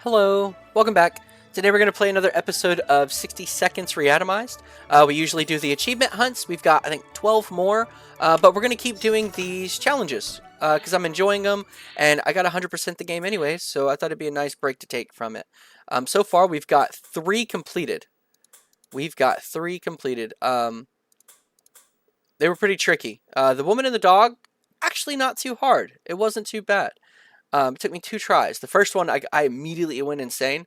Hello, welcome back. Today we're going to play another episode of 60 Seconds Reatomized. We usually do the achievement hunts. We've got, I think, 12 more, but we're going to keep doing these challenges because I'm enjoying them, and I got 100% the game anyways, so I thought it'd be a nice break to take from it. So far, we've got 3 completed. They were pretty tricky. The woman and the dog, actually not too hard. It wasn't too bad. It took me 2 tries. The first one, I immediately went insane,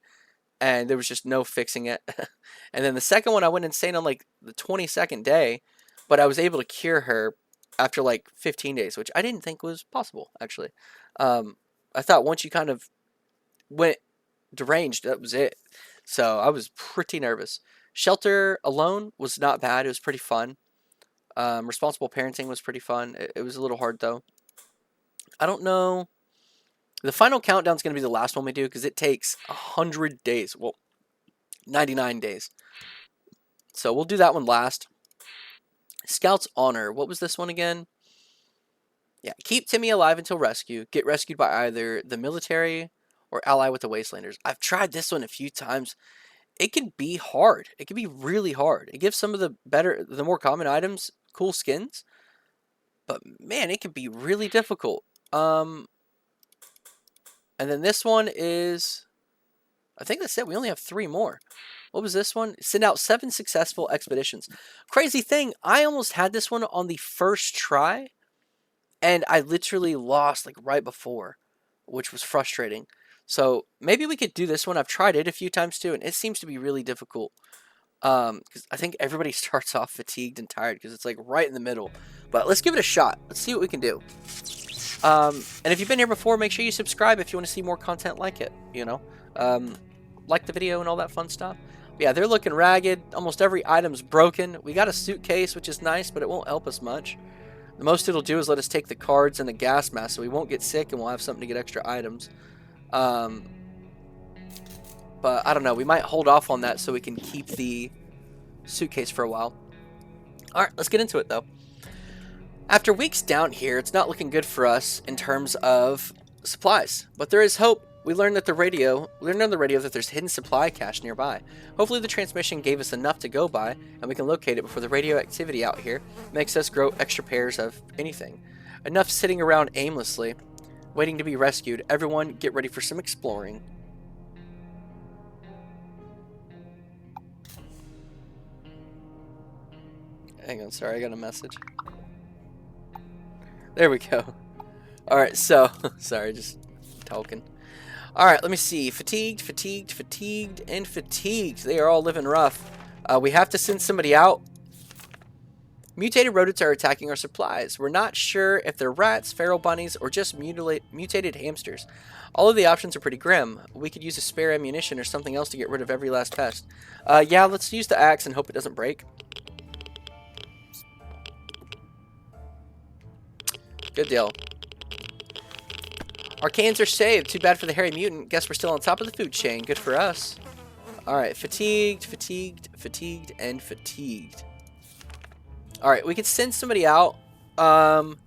and there was just no fixing it. And then the second one, I went insane on like the 22nd day, but I was able to cure her after like 15 days, which I didn't think was possible, actually. I thought once you kind of went deranged, that was it. So I was pretty nervous. Shelter alone was not bad. It was pretty fun. Responsible parenting was pretty fun. It was a little hard, though. I don't know. The final countdown is going to be the last one we do because it takes 100 days. Well, 99 days. So we'll do that one last. Scout's Honor. What was this one again? Yeah, keep Timmy alive until rescue. Get rescued by either the military or ally with the Wastelanders. I've tried this one a few times. It can be hard. It can be really hard. It gives some of the more common items cool skins. But man, it can be really difficult. And then this one is, I think that's it. We only have 3 more. What was this one? Send out 7 successful expeditions. Crazy thing, I almost had this one on the first try, and I literally lost like right before, which was frustrating. So maybe we could do this one. I've tried it a few times too, and it seems to be really difficult. Because I think everybody starts off fatigued and tired because it's like right in the middle. But let's give it a shot. Let's see what we can do. And if you've been here before, make sure you subscribe if you want to see more content like it, you know. Like the video and all that fun stuff. But yeah, they're looking ragged. Almost every item's broken. We got a suitcase, which is nice, but it won't help us much. The most it'll do is let us take the cards and the gas mask, so we won't get sick and we'll have something to get extra items. But I don't know. We might hold off on that so we can keep the suitcase for a while. Alright, let's get into it, though. After weeks down here, it's not looking good for us in terms of supplies, but there is hope. We learned on the radio that there's hidden supply cache nearby. Hopefully the transmission gave us enough to go by, and we can locate it before the radioactivity out here makes us grow extra pairs of anything. Enough sitting around aimlessly, waiting to be rescued. Everyone, get ready for some exploring. Hang on, sorry, I got a message. There we go. Alright, so, sorry, just talking. Alright, let me see. Fatigued, fatigued, fatigued, and fatigued. They are all living rough. We have to send somebody out. Mutated rodents are attacking our supplies. We're not sure if they're rats, feral bunnies, or just mutated hamsters. All of the options are pretty grim. We could use a spare ammunition or something else to get rid of every last pest. Yeah, let's use the axe and hope it doesn't break. Good deal. Our cans are saved. Too bad for the hairy mutant. Guess we're still on top of the food chain. Good for us. Alright, fatigued, fatigued, fatigued, and fatigued. Alright, we could send somebody out. Doesn't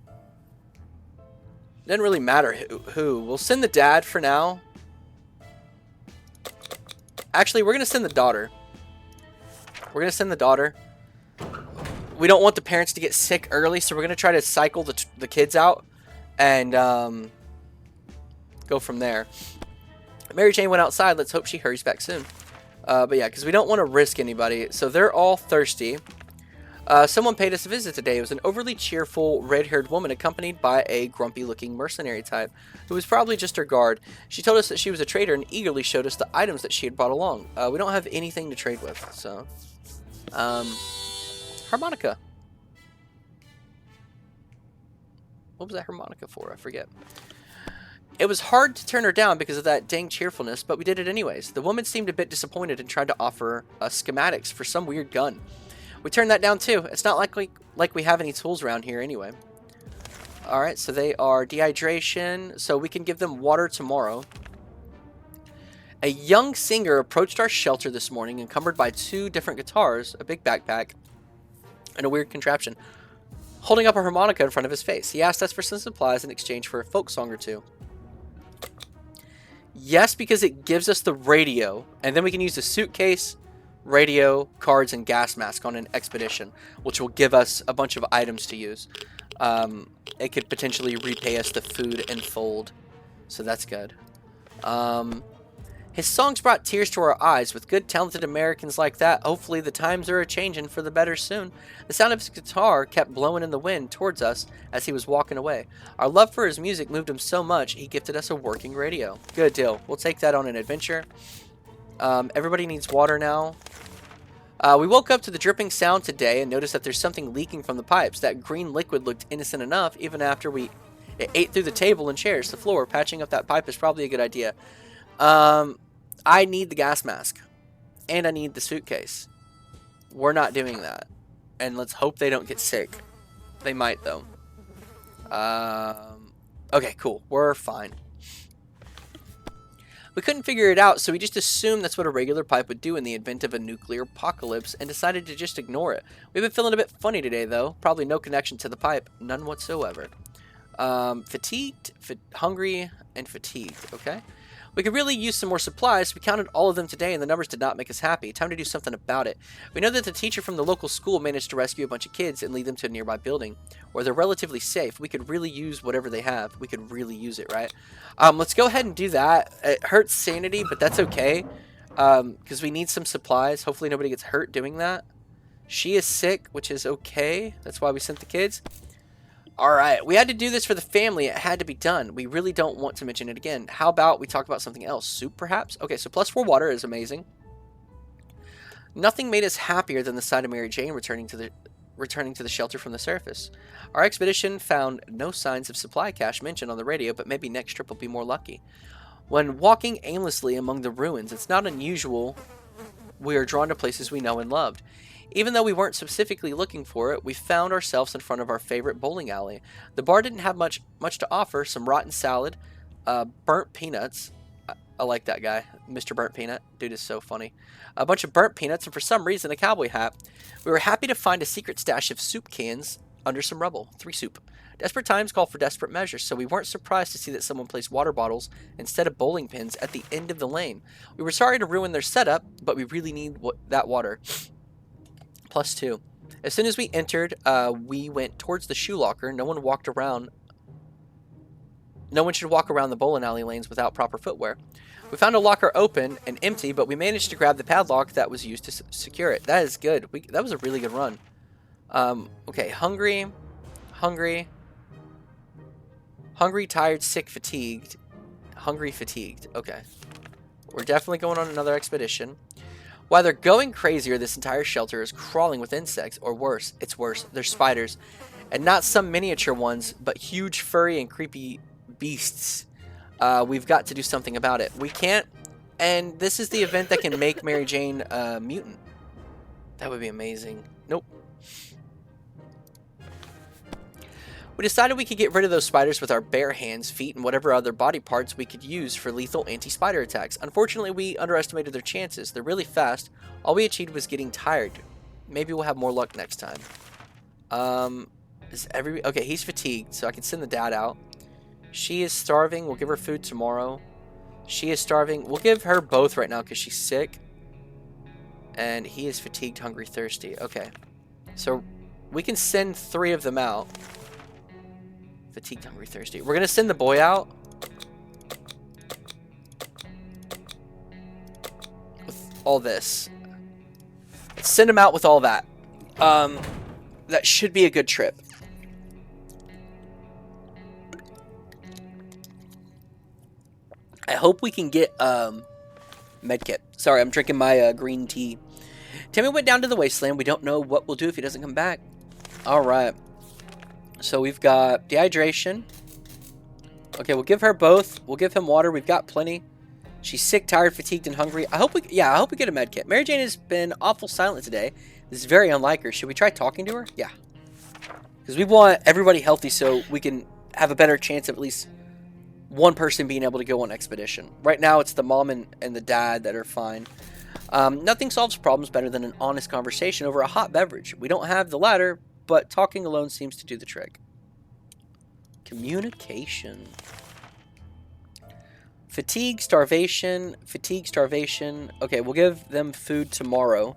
really matter who. We'll send the dad for now. Actually, we're going to send the daughter. We're going to send the daughter. We don't want the parents to get sick early, so we're going to try to cycle the kids out and go from there. Mary Jane went outside. Let's hope she hurries back soon. But yeah, because we don't want to risk anybody. So they're all thirsty. Someone paid us a visit today. It was an overly cheerful, red-haired woman accompanied by a grumpy-looking mercenary type, who was probably just her guard. She told us that she was a trader and eagerly showed us the items that she had brought along. We don't have anything to trade with, so... harmonica. What was that harmonica for? I forget. It was hard to turn her down because of that dang cheerfulness, but we did it anyways. The woman seemed a bit disappointed and tried to offer us schematics for some weird gun. We turned that down too. It's not like we have any tools around here anyway. Alright, so they are dehydration, so we can give them water tomorrow. A young singer approached our shelter this morning encumbered by 2 different guitars, a big backpack, and a weird contraption, holding up a harmonica in front of his face. He asked us for some supplies in exchange for a folk song or 2. Yes, because it gives us the radio, and then we can use the suitcase, radio, cards, and gas mask on an expedition, which will give us a bunch of items to use. It could potentially repay us the food and fold, so that's good. His songs brought tears to our eyes. With good, talented Americans like that, hopefully the times are a-changin' for the better soon. The sound of his guitar kept blowing in the wind towards us as he was walking away. Our love for his music moved him so much, he gifted us a working radio. Good deal. We'll take that on an adventure. Everybody needs water now. We woke up to the dripping sound today and noticed that there's something leaking from the pipes. That green liquid looked innocent enough, even after it ate through the table and chairs, the floor. Patching up that pipe is probably a good idea. I need the gas mask. And I need the suitcase. We're not doing that. And let's hope they don't get sick. They might, though. Okay, cool. We're fine. We couldn't figure it out, so we just assumed that's what a regular pipe would do in the event of a nuclear apocalypse and decided to just ignore it. We've been feeling a bit funny today, though. Probably no connection to the pipe. None whatsoever. Fatigued, hungry, and fatigued. Okay. We could really use some more supplies. We counted all of them today, and the numbers did not make us happy. Time to do something about it. We know that the teacher from the local school managed to rescue a bunch of kids and lead them to a nearby building, where they're relatively safe. We could really use whatever they have. We could really use it, right? Let's go ahead and do that. It hurts sanity, but that's okay, because we need some supplies. Hopefully nobody gets hurt doing that. She is sick, which is okay. That's why we sent the kids. Alright, we had to do this for the family. It had to be done. We really don't want to mention it again. How about we talk about something else? Soup, perhaps? Okay, so +4 water is amazing. Nothing made us happier than the sight of Mary Jane returning to the shelter from the surface. Our expedition found no signs of supply cache mentioned on the radio, but maybe next trip will be more lucky. When walking aimlessly among the ruins, it's not unusual we are drawn to places we know and loved. Even though we weren't specifically looking for it, we found ourselves in front of our favorite bowling alley. The bar didn't have much to offer. Some rotten salad, burnt peanuts. I like that guy, Mr. Burnt Peanut. Dude is so funny. A bunch of burnt peanuts and for some reason a cowboy hat. We were happy to find a secret stash of soup cans under some rubble. 3 soup. Desperate times call for desperate measures, so we weren't surprised to see that someone placed water bottles instead of bowling pins at the end of the lane. We were sorry to ruin their setup, but we really need that water. +2. As soon as we entered, we went towards the shoe locker. No one should walk around the bowling alley lanes without proper footwear. We found a locker open and empty, but we managed to grab the padlock that was used to secure it. That is good. That was a really good run. Okay, hungry, tired, sick, fatigued. Hungry, fatigued. Okay. We're definitely going on another expedition. While they're going crazier, this entire shelter is crawling with insects, or worse. It's worse. They're spiders. And not some miniature ones, but huge, furry, and creepy beasts. We've got to do something about it. We can't, and this is the event that can make Mary Jane a mutant. That would be amazing. Nope. We decided we could get rid of those spiders with our bare hands, feet, and whatever other body parts we could use for lethal anti-spider attacks. Unfortunately, we underestimated their chances. They're really fast. All we achieved was getting tired. Maybe we'll have more luck next time. Okay, he's fatigued, so I can send the dad out. She is starving. We'll give her food tomorrow. She is starving. We'll give her both right now because she's sick. And he is fatigued, hungry, thirsty. Okay. So we can send 3 of them out. Fatigued, hungry, thirsty. We're going to send the boy out. With all this. Let's send him out with all that. That should be a good trip. I hope we can get medkit. Sorry, I'm drinking my green tea. Timmy went down to the wasteland. We don't know what we'll do if he doesn't come back. Alright. So we've got dehydration. Okay, we'll give her both. We'll give him water. We've got plenty. She's sick, tired, fatigued, and hungry. I hope we get a medkit. Mary Jane has been awful silent today. This is very unlike her. Should we try talking to her? Yeah. Because we want everybody healthy so we can have a better chance of at least one person being able to go on expedition. Right now, it's the mom and the dad that are fine. Nothing solves problems better than an honest conversation over a hot beverage. We don't have the latter, but talking alone seems to do the trick. Communication. Fatigue, starvation, fatigue, starvation. Okay, we'll give them food tomorrow.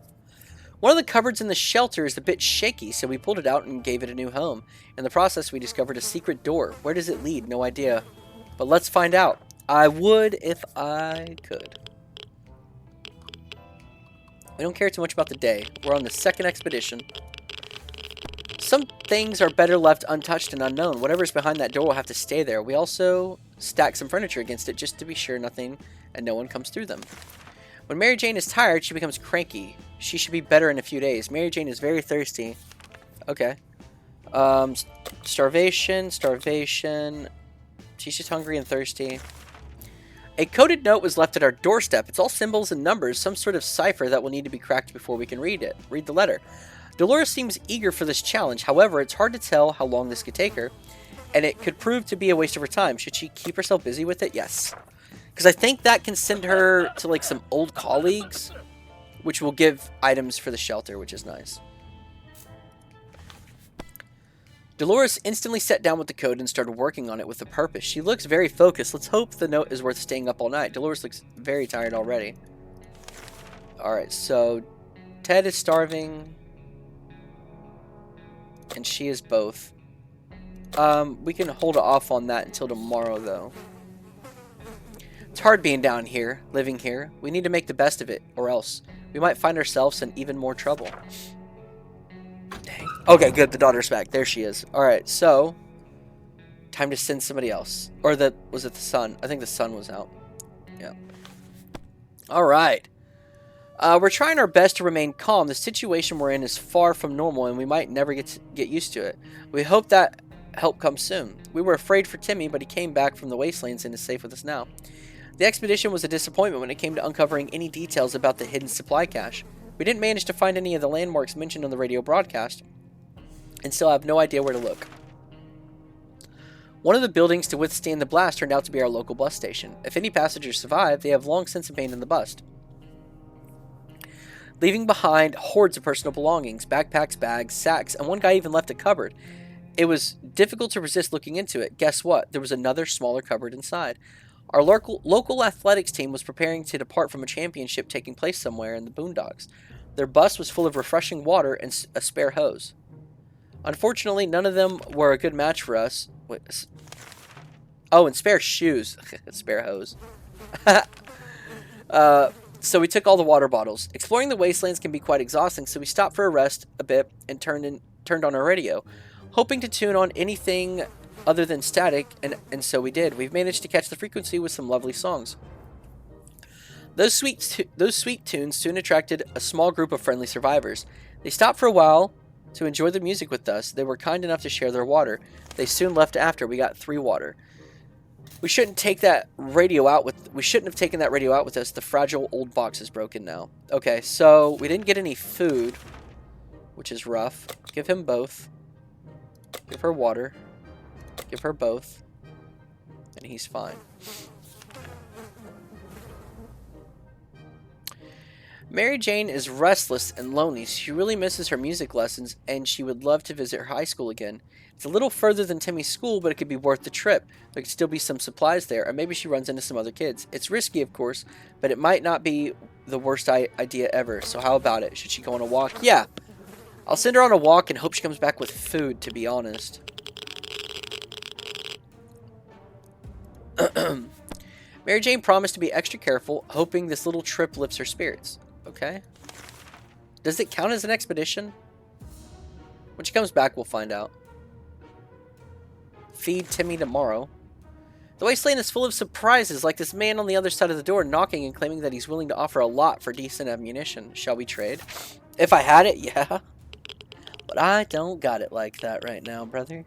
One of the cupboards in the shelter is a bit shaky, so we pulled it out and gave it a new home. In the process, we discovered a secret door. Where does it lead? No idea. But let's find out. I would if I could. We don't care too much about the day. We're on the second expedition. Some things are better left untouched and unknown. Whatever's behind that door will have to stay there. We also stack some furniture against it just to be sure nothing and no one comes through them. When Mary Jane is tired, she becomes cranky. She should be better in a few days. Mary Jane is very thirsty. Okay. Starvation, starvation. She's just hungry and thirsty. A coded note was left at our doorstep. It's all symbols and numbers, some sort of cipher that will need to be cracked before we can read it. Read the letter. Dolores seems eager for this challenge. However, it's hard to tell how long this could take her, and it could prove to be a waste of her time. Should she keep herself busy with it? Yes. Because I think that can send her to, like, some old colleagues, which will give items for the shelter, which is nice. Dolores instantly sat down with the code and started working on it with a purpose. She looks very focused. Let's hope the note is worth staying up all night. Dolores looks very tired already. Alright, so Ted is starving. And she is both. We can hold off on that until tomorrow, though. It's hard being down here, living here. We need to make the best of it, or else we might find ourselves in even more trouble. Dang. Okay, good. The daughter's back. There she is. Alright, so time to send somebody else. Or was it the son? I think the son was out. Yeah. Alright. We're trying our best to remain calm. The situation we're in is far from normal, and we might never get used to it. We hope that help comes soon. We were afraid for Timmy, but he came back from the wastelands and is safe with us now. The expedition was a disappointment when it came to uncovering any details about the hidden supply cache. We didn't manage to find any of the landmarks mentioned on the radio broadcast, and still have no idea where to look. One of the buildings to withstand the blast turned out to be our local bus station. If any passengers survived, they have long since abandoned the bus, leaving behind hordes of personal belongings, backpacks, bags, sacks, and one guy even left a cupboard. It was difficult to resist looking into it. Guess what? There was another smaller cupboard inside. Our local athletics team was preparing to depart from a championship taking place somewhere in the boondocks. Their bus was full of refreshing water and a spare hose. Unfortunately, none of them were a good match for us. Oh, and spare shoes. Spare hose. So we took all the water bottles. Exploring the wastelands can be quite exhausting, so we stopped for a rest a bit and turned on our radio, hoping to tune on anything other than static, and so we did. We've managed to catch the frequency with some lovely songs. Those sweet tunes soon attracted a small group of friendly survivors. They stopped for a while to enjoy the music with us. They were kind enough to share their water. They soon left after. We got 3 water. We shouldn't have taken that radio out with us. The fragile old box is broken now. Okay, so we didn't get any food, which is rough. Give him both. Give her water. Give her both. And he's fine. Mary Jane is restless and lonely. She really misses her music lessons, and she would love to visit her high school again. It's a little further than Timmy's school, but it could be worth the trip. There could still be some supplies there, and maybe she runs into some other kids. It's risky, of course, but it might not be the worst idea ever. So how about it? Should she go on a walk? Yeah. I'll send her on a walk and hope she comes back with food, to be honest. Mary Jane promised to be extra careful, hoping this little trip lifts her spirits. Okay. Does it count as an expedition? When she comes back, we'll find out. Feed Timmy tomorrow. The wasteland is full of surprises, like this man on the other side of the door knocking and claiming that he's willing to offer a lot for decent ammunition. Shall we trade? If I had it, yeah. But I don't got it like that right now, brother.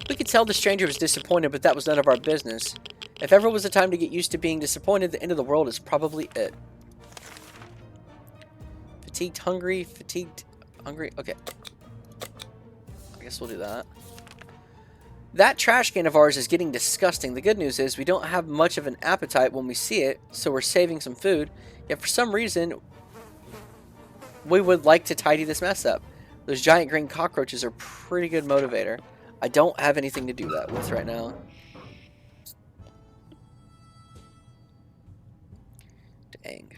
We could tell the stranger was disappointed, but that was none of our business. If ever was a time to get used to being disappointed, the end of the world is probably it. Fatigued, hungry, okay. I guess we'll do that. That trash can of ours is getting disgusting. The good news is we don't have much of an appetite when we see it, so we're saving some food. Yet for some reason, we would like to tidy this mess up. Those giant green cockroaches are a pretty good motivator. I don't have anything to do that with right now. Dang.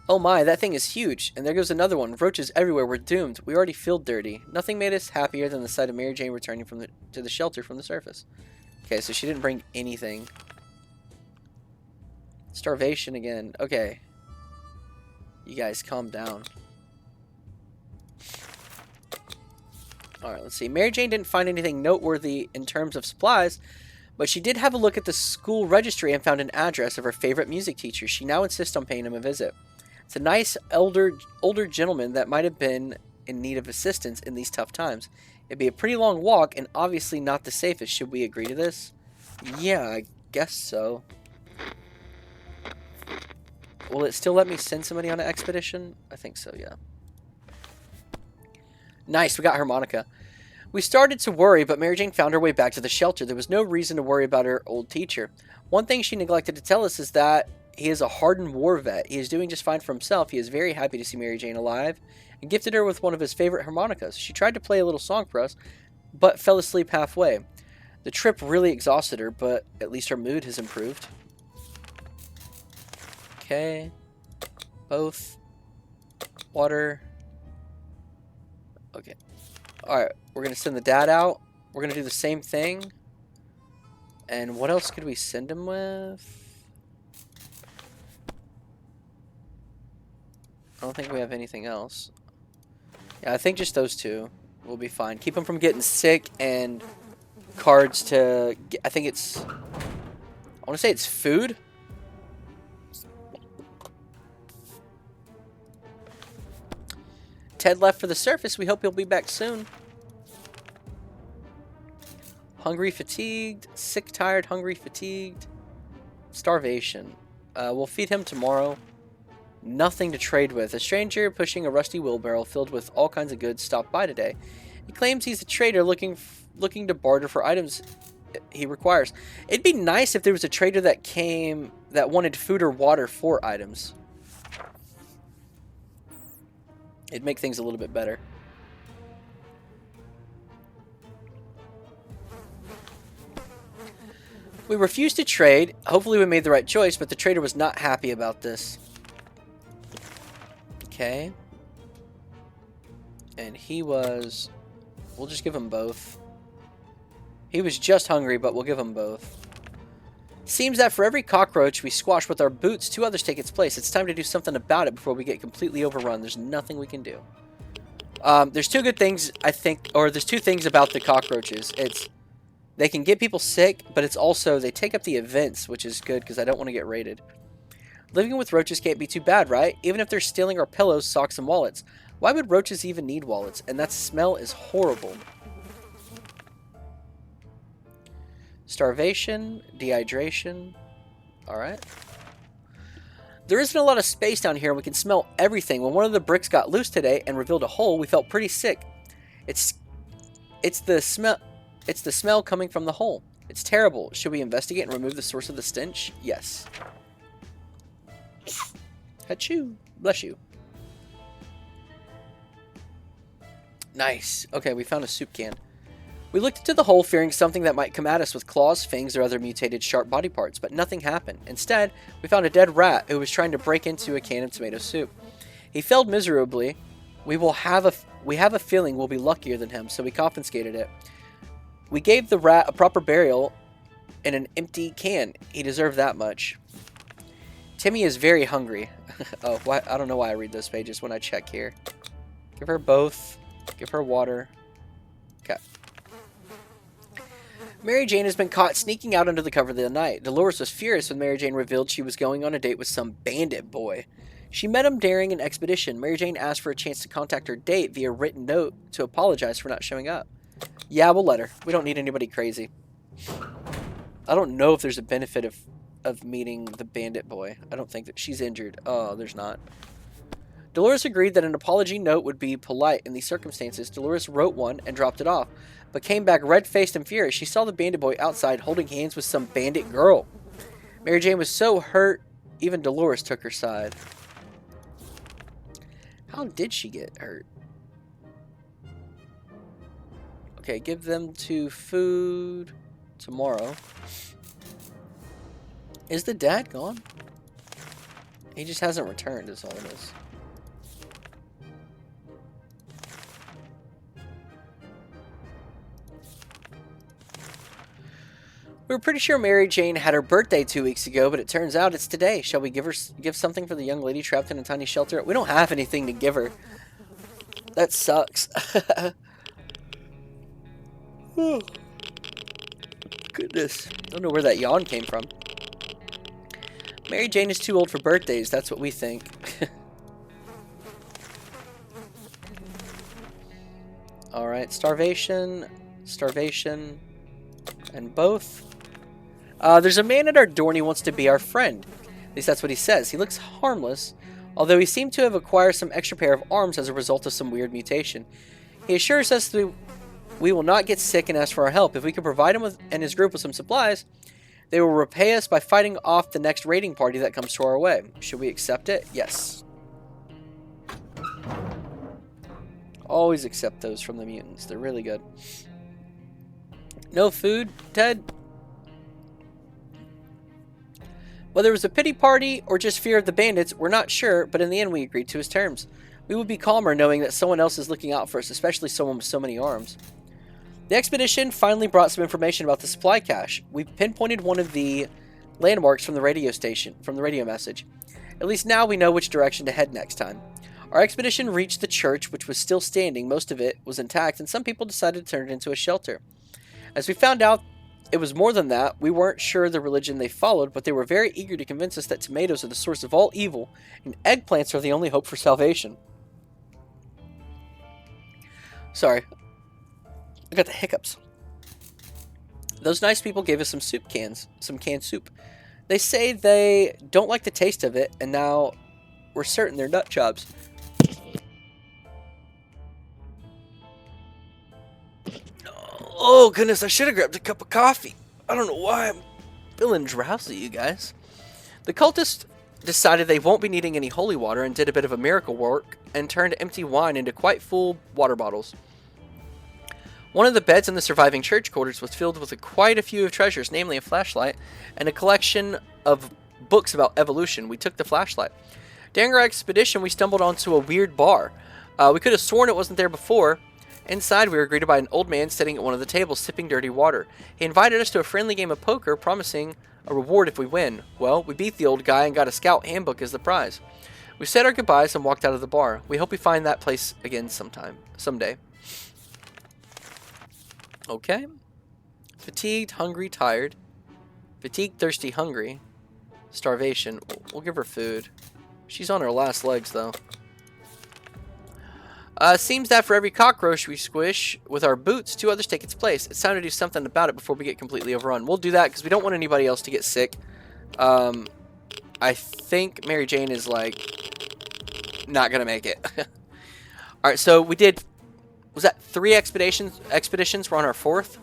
Oh my, that thing is huge. And there goes another one. Roaches everywhere. We're doomed. We already feel dirty. Nothing made us happier than the sight of Mary Jane returning to the shelter from the surface. Okay, so she didn't bring anything. Starvation again. Okay. You guys calm down. Alright, let's see. Mary Jane didn't find anything noteworthy in terms of supplies, but she did have a look at the school registry and found an address of her favorite music teacher. She now insists on paying him a visit. It's a nice older gentleman that might have been in need of assistance in these tough times. It'd be a pretty long walk and obviously not the safest. Should we agree to this? Yeah, I guess so. Will it still let me send somebody on an expedition? I think so, yeah. Nice, we got harmonica. We started to worry, but Mary Jane found her way back to the shelter. There was no reason to worry about her old teacher. One thing she neglected to tell us is that he is a hardened war vet. He is doing just fine for himself. He is very happy to see Mary Jane alive and gifted her with one of his favorite harmonicas. She tried to play a little song for us, but fell asleep halfway. The trip really exhausted her, but at least her mood has improved. Okay. Both. Water. Okay. Alright, we're going to send the dad out. We're going to do the same thing. And what else could we send him with? I don't think we have anything else. Yeah, I think just those two will be fine. Keep him from getting sick and cards to... I think it's... I want to say it's food. Ted left for the surface. We hope he'll be back soon. Hungry, fatigued. Sick, tired, hungry, fatigued. Starvation. We'll feed him tomorrow. Nothing to trade with. A stranger pushing a rusty wheelbarrow filled with all kinds of goods stopped by today. He claims he's a trader looking to barter for items he requires. It'd be nice if there was a trader that came that wanted food or water for items. It'd make things a little bit better. We refused to trade. Hopefully we made the right choice, but the trader was not happy about this. Okay. And he was... We'll just give him both. He was just hungry, but we'll give him both. Seems that for every cockroach we squash with our boots, 2 others take its place. It's time to do something about it before we get completely overrun. There's nothing we can do. There's 2 good things, I think, or there's 2 things about the cockroaches. It's they can get people sick, but it's also they take up the events, which is good because I don't want to get raided. Living with roaches can't be too bad, right? Even if they're stealing our pillows, socks, and wallets. Why would roaches even need wallets? And that smell is horrible. Starvation, dehydration. Alright. There isn't a lot of space down here and we can smell everything. When one of the bricks got loose today and revealed a hole, we felt pretty sick. It's the smell coming from the hole. It's terrible. Should we investigate and remove the source of the stench? Yes. Achoo. Bless you. Nice. Okay, we found a soup can. We looked into the hole fearing something that might come at us with claws, fangs, or other mutated sharp body parts, but nothing happened. Instead, we found a dead rat who was trying to break into a can of tomato soup. He failed miserably. We have a feeling we'll be luckier than him, so we confiscated it. We gave the rat a proper burial in an empty can. He deserved that much. Timmy is very hungry. Oh, I don't know why I read those pages when I check here. Give her both. Give her water. Okay. Mary Jane has been caught sneaking out under the cover of the night. Dolores was furious when Mary Jane revealed she was going on a date with some bandit boy. She met him during an expedition. Mary Jane asked for a chance to contact her date via written note to apologize for not showing up. Yeah, we'll let her. We don't need anybody crazy. I don't know if there's a benefit of meeting the bandit boy. I don't think that she's injured. Oh, there's not. Dolores agreed that an apology note would be polite in these circumstances. Dolores wrote one and dropped it off, but came back red-faced and furious. She saw the bandit boy outside holding hands with some bandit girl. Mary Jane was so hurt, even Dolores took her side. How did she get hurt? Okay, give them to food tomorrow. Is the dad gone? He just hasn't returned, is all it is. We were pretty sure Mary Jane had her birthday 2 weeks ago, but it turns out it's today. Shall we give something for the young lady trapped in a tiny shelter? We don't have anything to give her. That sucks. Oh, goodness. I don't know where that yawn came from. Mary Jane is too old for birthdays. That's what we think. Alright, starvation, and both. There's a man at our door and he wants to be our friend. At least that's what he says. He looks harmless, although he seemed to have acquired some extra pair of arms as a result of some weird mutation. He assures us that we will not get sick and ask for our help. If we can provide him and his group with some supplies, they will repay us by fighting off the next raiding party that comes to our way. Should we accept it? Yes. Always accept those from the mutants. They're really good. No food, Ted? Whether it was a pity party or just fear of the bandits, we're not sure, but in the end we agreed to his terms. We would be calmer knowing that someone else is looking out for us, especially someone with so many arms. The expedition finally brought some information about the supply cache. We pinpointed one of the landmarks from the radio message. At least now we know which direction to head next time. Our expedition reached the church, which was still standing. Most of it was intact, and some people decided to turn it into a shelter. As we found out, it was more than that. We weren't sure the religion they followed, but they were very eager to convince us that tomatoes are the source of all evil, and eggplants are the only hope for salvation. Sorry. I got the hiccups. Those nice people gave us some soup cans, some canned soup. They say they don't like the taste of it, and now we're certain they're nut jobs. Oh, goodness, I should have grabbed a cup of coffee. I don't know why I'm feeling drowsy, you guys. The cultists decided they won't be needing any holy water and did a bit of a miracle work and turned empty wine into quite full water bottles. One of the beds in the surviving church quarters was filled with quite a few of treasures, namely a flashlight and a collection of books about evolution. We took the flashlight. During our expedition, we stumbled onto a weird bar. We could have sworn it wasn't there before. Inside, we were greeted by an old man sitting at one of the tables, sipping dirty water. He invited us to a friendly game of poker, promising a reward if we win. Well, we beat the old guy and got a scout handbook as the prize. We said our goodbyes and walked out of the bar. We hope we find that place again someday. Okay. Fatigued, hungry, tired. Fatigued, thirsty, hungry. Starvation. We'll give her food. She's on her last legs, though. Seems that for every cockroach we squish with our boots, 2 others take its place. It's time to do something about it before we get completely overrun. We'll do that because we don't want anybody else to get sick. I think Mary Jane is, like, not going to make it. Alright, so we did, was that 3 expeditions? We're on our 4th.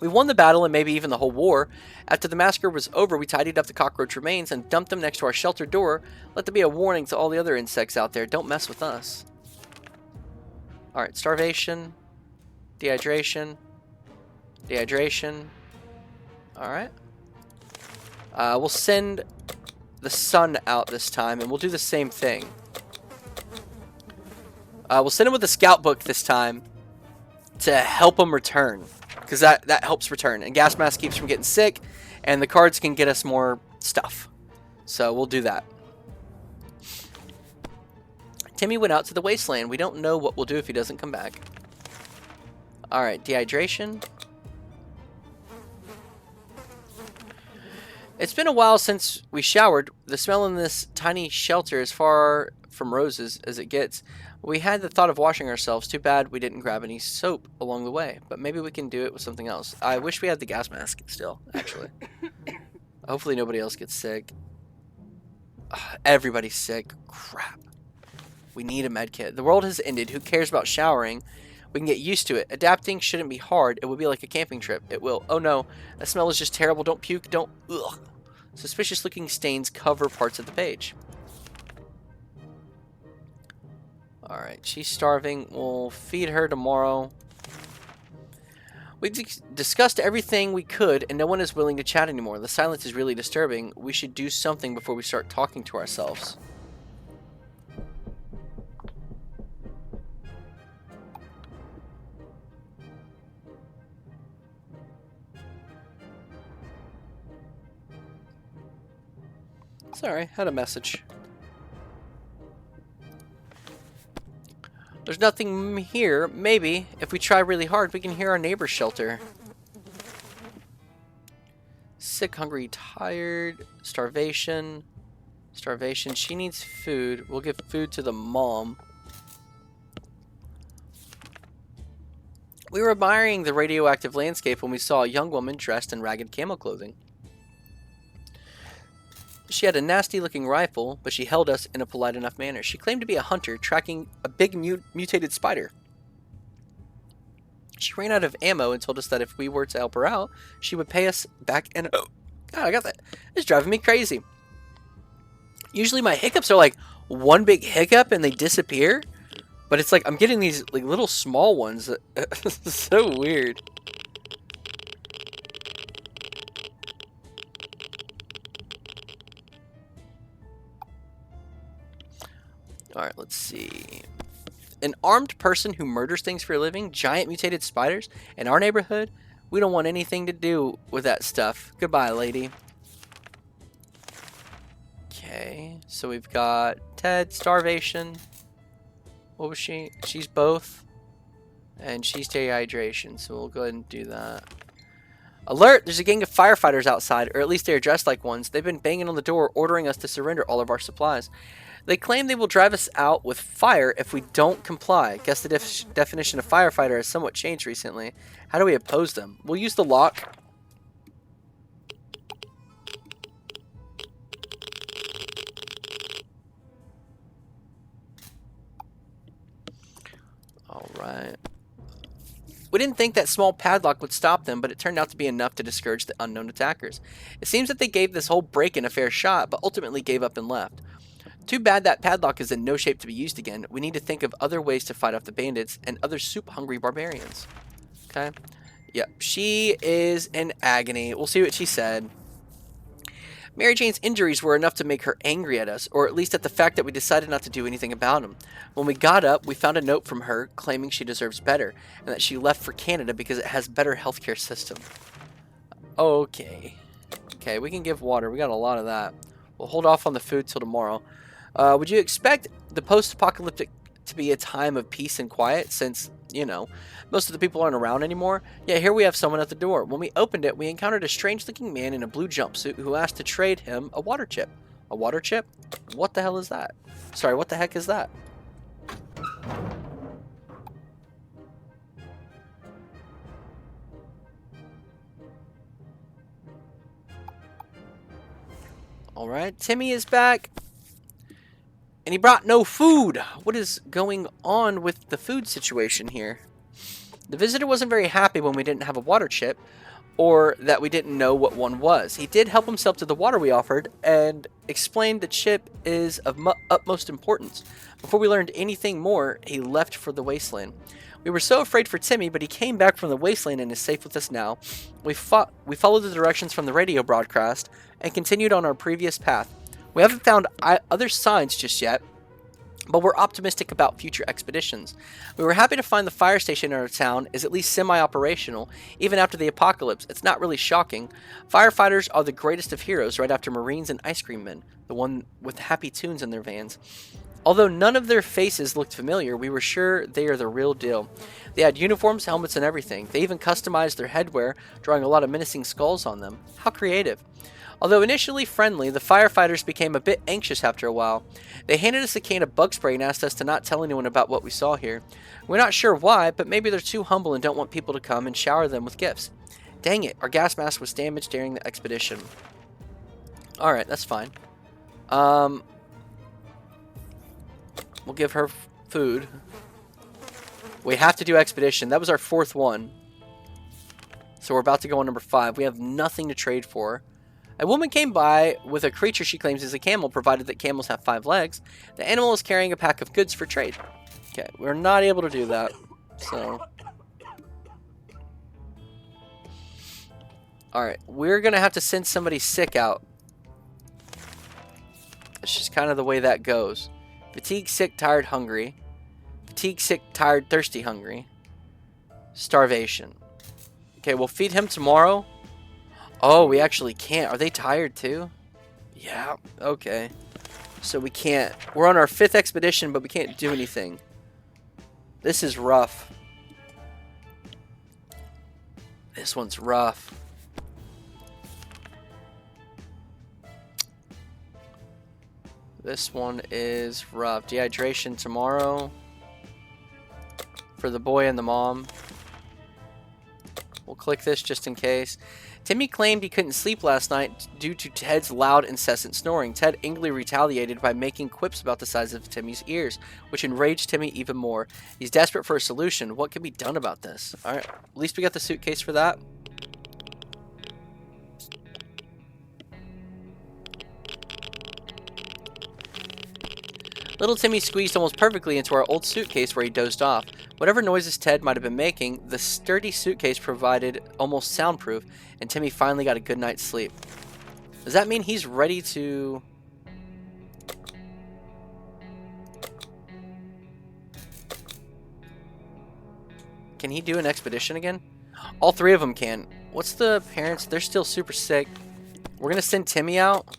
We won the battle and maybe even the whole war. After the massacre was over, we tidied up the cockroach remains and dumped them next to our shelter door. Let there be a warning to all the other insects out there. Don't mess with us. Alright, starvation, dehydration. Alright. We'll send the sun out this time, and we'll do the same thing. We'll send him with the scout book this time to help him return, because that helps return. And gas mask keeps from getting sick, and the cards can get us more stuff. So we'll do that. Timmy went out to the wasteland. We don't know what we'll do if he doesn't come back. Alright, dehydration. It's been a while since we showered. The smell in this tiny shelter is far from roses as it gets. We had the thought of washing ourselves. Too bad we didn't grab any soap along the way. But maybe we can do it with something else. I wish we had the gas mask still, actually. Hopefully nobody else gets sick. Everybody's sick. Crap. We need a med kit. The world has ended. Who cares about showering? We can get used to it. Adapting shouldn't be hard. It would be like a camping trip. It will. Oh no. That smell is just terrible. Don't puke. Don't. Ugh. Suspicious looking stains cover parts of the page. Alright. She's starving. We'll feed her tomorrow. We discussed everything we could, and no one is willing to chat anymore. The silence is really disturbing. We should do something before we start talking to ourselves. Sorry, had a message. There's nothing here. Maybe, if we try really hard, we can hear our neighbor's shelter. Sick, hungry, tired, starvation. Starvation. She needs food. We'll give food to the mom. We were admiring the radioactive landscape when we saw a young woman dressed in ragged camel clothing. She had a nasty-looking rifle, but she held us in a polite enough manner. She claimed to be a hunter, tracking a big mutated spider. She ran out of ammo and told us that if we were to help her out, she would pay us back and... Oh, God, I got that. It's driving me crazy. Usually my hiccups are like one big hiccup and they disappear. But it's like I'm getting these like little small ones. It's so weird. Alright, let's see. An armed person who murders things for a living? Giant mutated spiders? In our neighborhood? We don't want anything to do with that stuff. Goodbye, lady. Okay, so we've got Ted, starvation. What was she? She's both. And she's dehydration, so we'll go ahead and do that. Alert! There's a gang of firefighters outside, or at least they are dressed like ones. They've been banging on the door, ordering us to surrender all of our supplies. They claim they will drive us out with fire if we don't comply. Guess the definition of firefighter has somewhat changed recently. How do we oppose them? We'll use the lock. Alright. We didn't think that small padlock would stop them, but it turned out to be enough to discourage the unknown attackers. It seems that they gave this whole break-in a fair shot, but ultimately gave up and left. Too bad that padlock is in no shape to be used again. We need to think of other ways to fight off the bandits and other soup-hungry barbarians. Okay? Yep, she is in agony. We'll see what she said. Mary Jane's injuries were enough to make her angry at us, or at least at the fact that we decided not to do anything about them. When we got up, we found a note from her claiming she deserves better, and that she left for Canada because it has better healthcare system. Okay. Okay, we can give water. We got a lot of that. We'll hold off on the food till tomorrow. Would you expect the post-apocalyptic to be a time of peace and quiet since, you know, most of the people aren't around anymore? Yeah, here we have someone at the door. When we opened it, we encountered a strange-looking man in a blue jumpsuit who asked to trade him a water chip. A water chip? What the hell is that? Sorry, what the heck is that? Alright, Timmy is back. And he brought no food. What is going on with the food situation here? The visitor wasn't very happy when we didn't have a water chip, or that we didn't know what one was. He did help himself to the water we offered, and explained the chip is of utmost importance. Before we learned anything more, he left for the wasteland. We were so afraid for Timmy, but he came back from the wasteland and is safe with us now. We followed the directions from the radio broadcast, and continued on our previous path. We haven't found other signs just yet, but we're optimistic about future expeditions. We were happy to find the fire station in our town is at least semi-operational, even after the apocalypse. It's not really shocking. Firefighters are the greatest of heroes right after Marines and Ice Cream Men, the one with happy tunes in their vans. Although none of their faces looked familiar, we were sure they are the real deal. They had uniforms, helmets, and everything. They even customized their headwear, drawing a lot of menacing skulls on them. How creative. Although initially friendly, the firefighters became a bit anxious after a while. They handed us a can of bug spray and asked us to not tell anyone about what we saw here. We're not sure why, but maybe they're too humble and don't want people to come and shower them with gifts. Dang it, our gas mask was damaged during the expedition. Alright, that's fine. We'll give her food. We have to do expedition. That was our 4th one. So we're about to go on number 5. We have nothing to trade for. A woman came by with a creature she claims is a camel, provided that camels have 5 legs. The animal is carrying a pack of goods for trade. Okay, we're not able to do that. So Alright, we're gonna have to send somebody sick out. It's just kind of the way that goes. Fatigue, sick, tired, hungry. Fatigue, sick, tired, thirsty, hungry. Starvation. Okay, we'll feed him tomorrow. Oh, we actually can't. Are they tired too? Yeah, okay. So we can't. We're on our 5th expedition, but we can't do anything. This is rough. This one's rough. This one is rough. Dehydration tomorrow. For the boy and the mom. We'll click this just in case. Timmy claimed he couldn't sleep last night due to Ted's loud, incessant snoring. Ted angrily retaliated by making quips about the size of Timmy's ears, which enraged Timmy even more. He's desperate for a solution. What can be done about this? Alright, at least we got the suitcase for that. Little Timmy squeezed almost perfectly into our old suitcase where he dozed off. Whatever noises Ted might have been making, the sturdy suitcase provided almost soundproof, and Timmy finally got a good night's sleep. Does that mean he's ready to... Can he do an expedition again? All 3 of them can. What's the parents? They're still super sick. We're going to send Timmy out.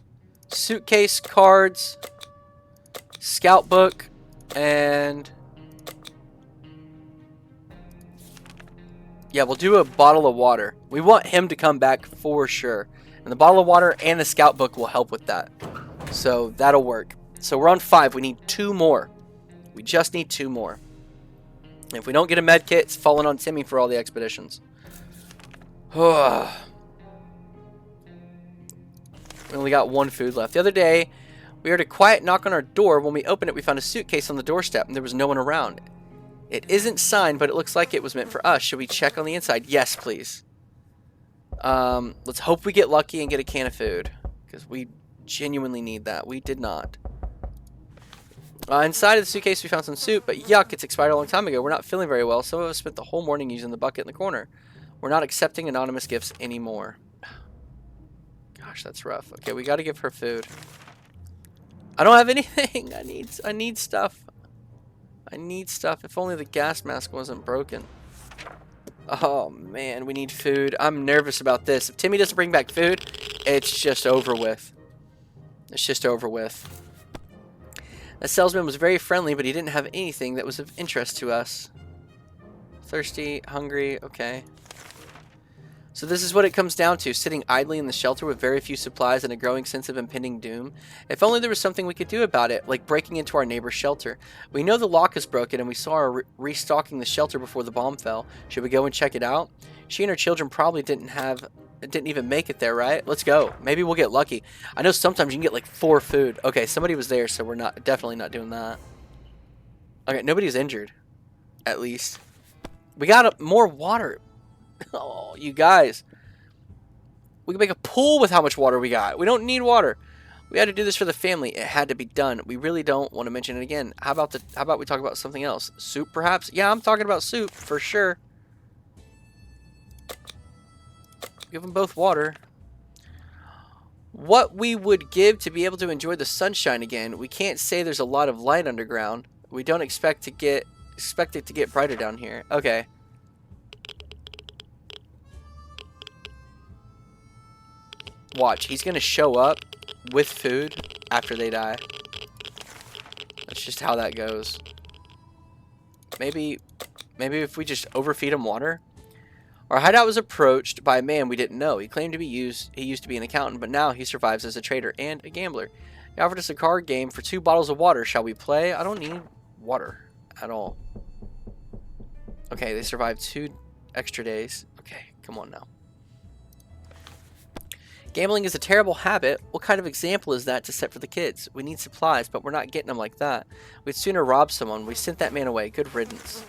Suitcase, cards, scout book, and... Yeah, we'll do a bottle of water. We want him to come back for sure. And the bottle of water and the scout book will help with that. So that'll work. So we're on 5. We need 2 more. We just need 2 more. If we don't get a med kit, it's falling on Timmy for all the expeditions. We only got 1 food left. The other day, we heard a quiet knock on our door. When we opened it, we found a suitcase on the doorstep, and there was no one around. It isn't signed, but it looks like it was meant for us. Should we check on the inside? Yes, please. Let's hope we get lucky and get a can of food, because we genuinely need that. We did not. Inside of the suitcase, we found some soup, but yuck, it's expired a long time ago. We're not feeling very well. Some of us spent the whole morning using the bucket in the corner. We're not accepting anonymous gifts anymore. Gosh, that's rough. Okay, we got to give her food. I don't have anything. I need stuff. I need stuff. If only the gas mask wasn't broken. Oh, man, we need food. I'm nervous about this. If Timmy doesn't bring back food, it's just over with. It's just over with. The salesman was very friendly, but he didn't have anything that was of interest to us. Thirsty, hungry, okay. So this is what it comes down to, sitting idly in the shelter with very few supplies and a growing sense of impending doom. If only there was something we could do about it, like breaking into our neighbor's shelter. We know the lock is broken, and we saw her restocking the shelter before the bomb fell. Should we go and check it out? She and her children probably didn't even make it there, right? Let's go. Maybe we'll get lucky. I know sometimes you can get like 4 food. Okay, somebody was there, so we're definitely not doing that. Okay, nobody's injured, at least. We got more water. Oh, you guys. We can make a pool with how much water we got. We don't need water. We had to do this for the family. It had to be done. We really don't want to mention it again. How about we talk about something else? Soup, perhaps? Yeah, I'm talking about soup, for sure. Give them both water. What we would give to be able to enjoy the sunshine again. We can't say there's a lot of light underground. We don't expect it to get brighter down here. Okay. Watch, he's gonna show up with food after they die. That's just how that goes. Maybe if we just overfeed him water. Our hideout was approached by a man we didn't know. He claimed he used to be an accountant, but now he survives as a trader and a gambler. He offered us a card game for 2 bottles of water. Shall we play? I don't need water at all. Okay, they survived 2 extra days. Okay, come on now. Gambling is a terrible habit. What kind of example is that to set for the kids? We need supplies, but we're not getting them like that. We'd sooner rob someone. We sent that man away. Good riddance.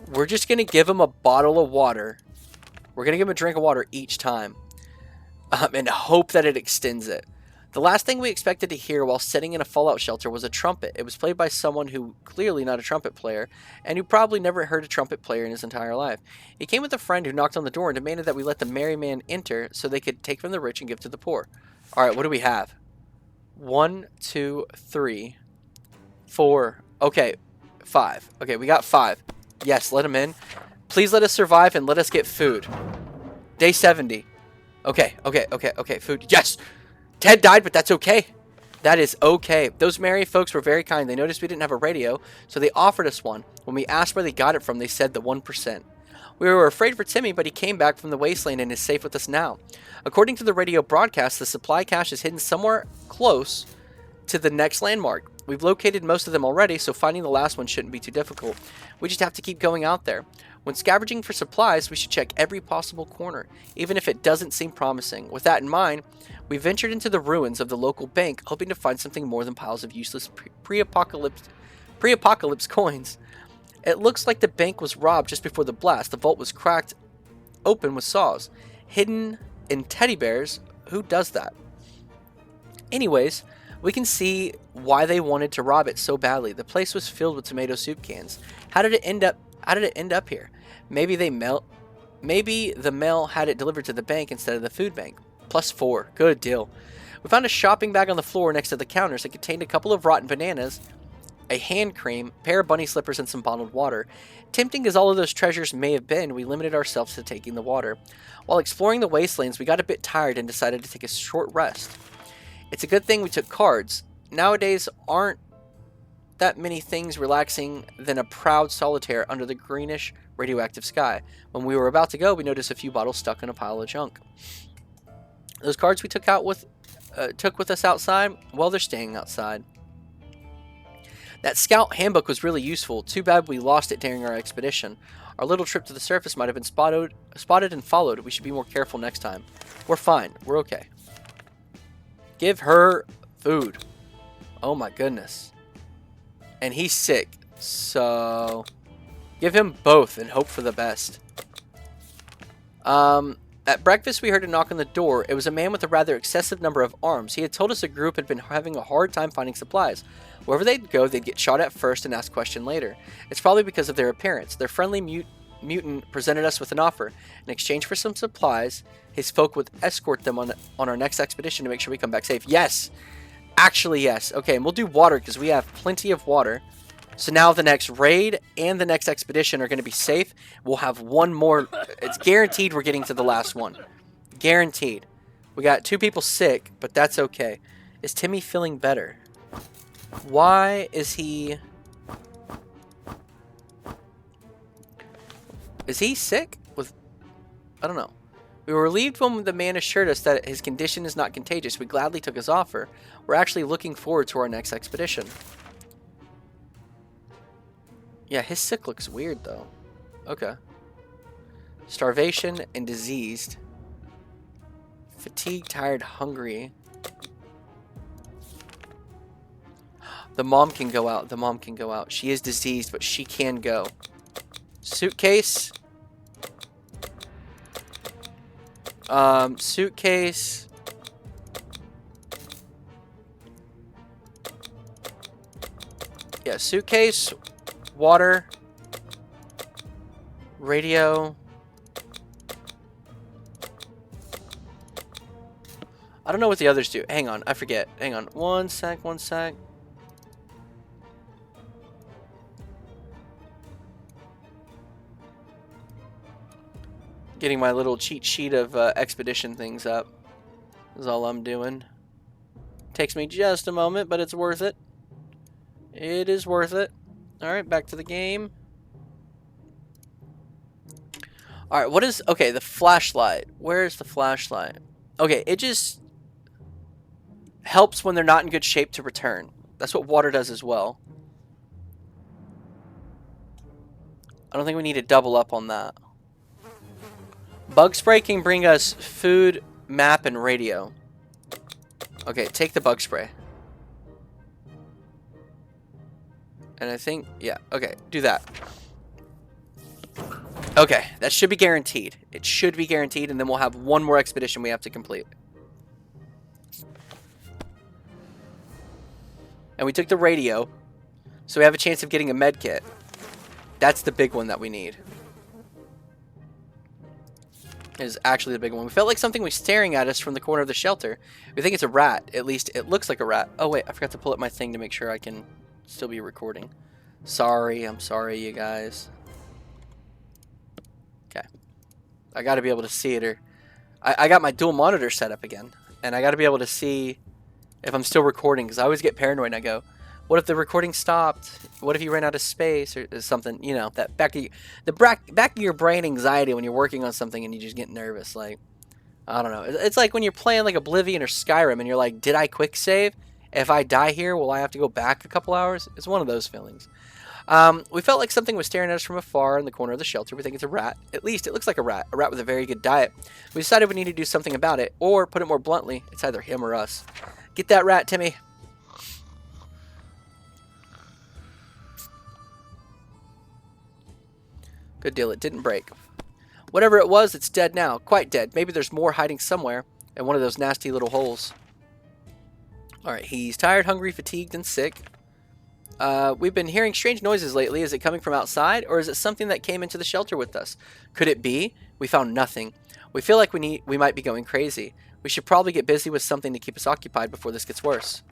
We're just going to give him a bottle of water. We're going to give him a drink of water each time. And hope that it extends it. The last thing we expected to hear while sitting in a fallout shelter was a trumpet. It was played by someone who clearly not a trumpet player, and who probably never heard a trumpet player in his entire life. He came with a friend who knocked on the door and demanded that we let the merry man enter so they could take from the rich and give to the poor. Alright, what do we have? 1, 2, 3, 4. Okay, 5. Okay, we got 5. Yes, let him in. Please let us survive and let us get food. Day 70. Okay, food. Yes! Ted died, but that's okay. That is okay. Those merry folks were very kind. They noticed we didn't have a radio, so they offered us one. When we asked where they got it from, they said the 1%. We were afraid for Timmy, but he came back from the wasteland and is safe with us now. According to the radio broadcast, the supply cache is hidden somewhere close to the next landmark. We've located most of them already, so finding the last one shouldn't be too difficult. We just have to keep going out there. When scavenging for supplies, we should check every possible corner, even if it doesn't seem promising. With that in mind, we ventured into the ruins of the local bank, hoping to find something more than piles of useless pre-apocalypse coins. It looks like the bank was robbed just before the blast. The vault was cracked open with saws. Hidden in teddy bears? Who does that? Anyways, we can see why they wanted to rob it so badly. The place was filled with tomato soup cans. How did it end up here? Maybe the mail had it delivered to the bank instead of the food bank. +4. Good deal. We found a shopping bag on the floor next to the counters. It contained a couple of rotten bananas, a hand cream, a pair of bunny slippers, and some bottled water. Tempting as all of those treasures may have been, we limited ourselves to taking the water. While exploring the wastelands, we got a bit tired and decided to take a short rest. It's a good thing we took cards. Nowadays aren't that many things relaxing than a proud solitaire under the greenish radioactive sky. When we were about to go, we noticed a few bottles stuck in a pile of junk. Those cards we took with us outside, well, they're staying outside. That scout handbook was really useful. Too bad we lost it during our expedition. Our little trip to the surface might have been spotted and followed. We should be more careful next time. We're fine. We're okay. Give her food. Oh my goodness. And he's sick. So give him both and hope for the best. At breakfast, we heard a knock on the door. It was a man with a rather excessive number of arms. He had told us a group had been having a hard time finding supplies. Wherever they'd go, they'd get shot at first and asked questions later. It's probably because of their appearance. Their friendly mutant presented us with an offer. In exchange for some supplies, his folk would escort them on our next expedition to make sure we come back safe. Yes! Actually, yes. Okay, and we'll do water because we have plenty of water. So now the next raid and the next expedition are going to be safe. We'll have one more. It's guaranteed we're getting to the last one. Guaranteed. We got 2 people sick, but that's okay. Is Timmy feeling better? Why is he... Is he sick? I don't know. We were relieved when the man assured us that his condition is not contagious. We gladly took his offer. We're actually looking forward to our next expedition. Yeah, his sick looks weird, though. Okay. Starvation and diseased. Fatigued, tired, hungry. The mom can go out. The mom can go out. She is diseased, but she can go. Suitcase. Suitcase. Yeah, suitcase. Water. Radio. I don't know what the others do. Hang on, I forget. Hang on. One sec. Getting my little cheat sheet of expedition things up is all I'm doing. Takes me just a moment, but it's worth it. It is worth it. Alright, back to the game. Alright, what is... Okay, the flashlight. Where is the flashlight? Okay, it just helps when they're not in good shape to return. That's what water does as well. I don't think we need to double up on that. Bug spray can bring us food, map, and radio. Okay, take the bug spray. And I think, yeah, okay, do that. Okay, that should be guaranteed. It should be guaranteed, and then we'll have one more expedition we have to complete. and we took the radio, so we have a chance of getting a med kit. That's the big one that we need. Is actually the big one. We felt like something was staring at us from the corner of the shelter. We think it's a rat. At least it looks like a rat. Oh wait, I forgot to pull up my thing to make sure I can still be recording. Sorry, I'm sorry, you guys. Okay. I gotta be able to see it, or I got my dual monitor set up again, and I gotta be able to see if I'm still recording, because I always get paranoid and I go, what if the recording stopped? What if you ran out of space or something? You know, that back of your brain anxiety when you're working on something and you just get nervous. Like, I don't know. It's like when you're playing like Oblivion or Skyrim and you're like, did I quick save? If I die here, will I have to go back a couple hours? It's one of those feelings. We felt like something was staring at us from afar in the corner of the shelter. We think it's a rat. At least it looks like a rat with a very good diet. We decided we need to do something about it, or put it more bluntly, it's either him or us. Get that rat, Timmy. Good deal, it didn't break. Whatever it was, it's dead now. Quite dead. Maybe there's more hiding somewhere in one of those nasty little holes. Alright, he's tired, hungry, fatigued, and sick. We've been hearing strange noises lately. Is it coming from outside, or is it something that came into the shelter with us? Could it be? We found nothing. We feel like we might be going crazy. We should probably get busy with something to keep us occupied before this gets worse.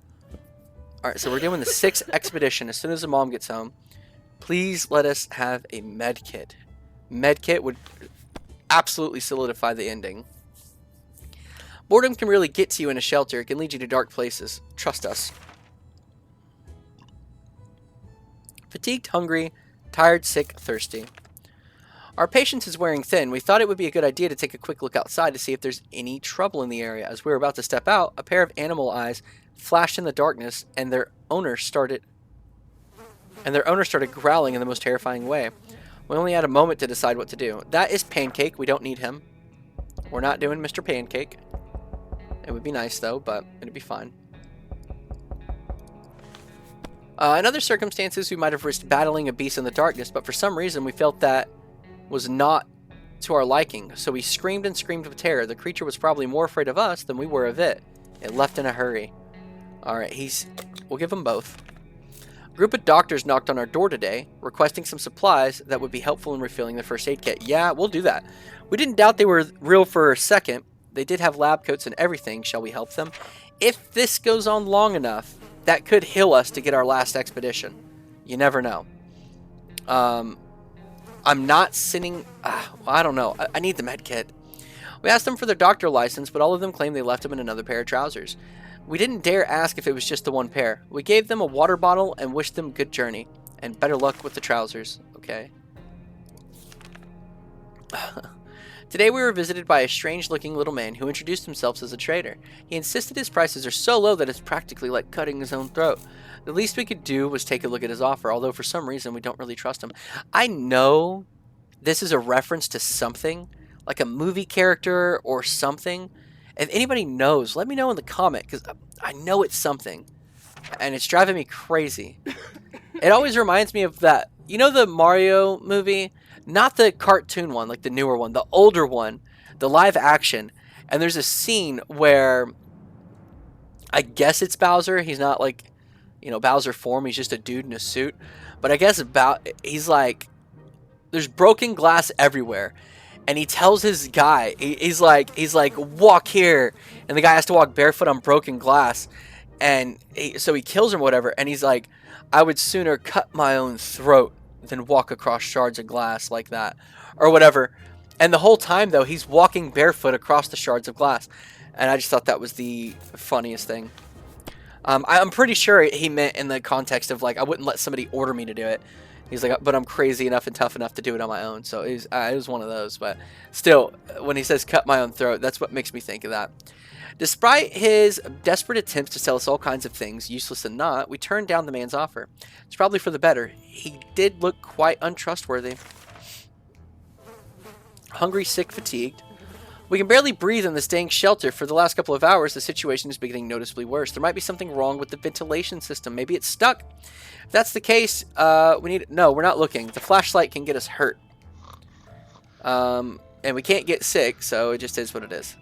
Alright, so we're doing the 6th expedition as soon as the mom gets home. Please let us have a med kit. Med kit would absolutely solidify the ending. Boredom can really get to you in a shelter. It can lead you to dark places. Trust us. Fatigued, hungry, tired, sick, thirsty. Our patience is wearing thin. We thought it would be a good idea to take a quick look outside to see if there's any trouble in the area. As we were about to step out, a pair of animal eyes flashed in the darkness, and their owner started growling in the most terrifying way. We only had a moment to decide what to do. That is Pancake. We don't need him. We're not doing Mr. Pancake. It would be nice, though, but it'd be fine. In other circumstances, we might have risked battling a beast in the darkness, but for some reason, we felt that was not to our liking. So we screamed and screamed with terror. The creature was probably more afraid of us than we were of it. It left in a hurry. Alright, we'll give them both. A group of doctors knocked on our door today, requesting some supplies that would be helpful in refilling the first aid kit. Yeah, we'll do that. We didn't doubt they were real for a second. They did have lab coats and everything. Shall we help them? If this goes on long enough, that could heal us to get our last expedition. You never know. I'm not sitting... I don't know. I need the med kit. We asked them for their doctor license, but all of them claimed they left them in another pair of trousers. We didn't dare ask if it was just the one pair. We gave them a water bottle and wished them good journey. And better luck with the trousers. Okay. Today we were visited by a strange-looking little man who introduced himself as a trader. He insisted his prices are so low that it's practically like cutting his own throat. The least we could do was take a look at his offer, although for some reason we don't really trust him. I know this is a reference to something, like a movie character or something. If anybody knows, let me know in the comment, because I know it's something, and it's driving me crazy. It always reminds me of that, you know, the Mario movie? Not the cartoon one, like the newer one, the older one, the live action. And there's a scene where I guess it's Bowser. He's not like, you know, Bowser form. He's just a dude in a suit. But I guess he's like, there's broken glass everywhere. And he tells his guy, he's like, walk here. And the guy has to walk barefoot on broken glass. And so he kills him or whatever. And he's like, I would sooner cut my own throat than walk across shards of glass like that, or whatever. And the whole time, though, he's walking barefoot across the shards of glass. And I just thought that was the funniest thing. I'm pretty sure he meant in the context of, like, I wouldn't let somebody order me to do it. He's like, but I'm crazy enough and tough enough to do it on my own. So it was one of those. But still, when he says cut my own throat, that's what makes me think of that. Despite his desperate attempts to sell us all kinds of things, useless and not, we turned down the man's offer. It's probably for the better. He did look quite untrustworthy. Hungry, sick, fatigued. We can barely breathe in this dang shelter. For the last couple of hours, the situation is getting noticeably worse. There might be something wrong with the ventilation system. Maybe it's stuck. If that's the case, no, we're not looking. The flashlight can get us hurt. And we can't get sick, so it just is what it is.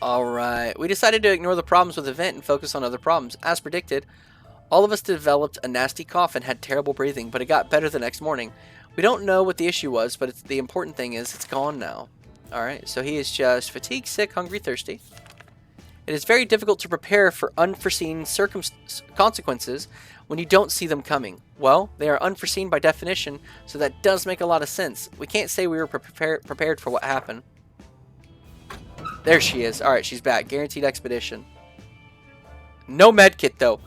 Alright, we decided to ignore the problems with the vent and focus on other problems. As predicted, all of us developed a nasty cough and had terrible breathing, but it got better the next morning. We don't know what the issue was, but the important thing is it's gone now. Alright, so he is just fatigued, sick, hungry, thirsty. It is very difficult to prepare for unforeseen consequences when you don't see them coming. Well, they are unforeseen by definition, so that does make a lot of sense. We can't say we were prepared for what happened. There she is. Alright, she's back. Guaranteed expedition. No medkit, though.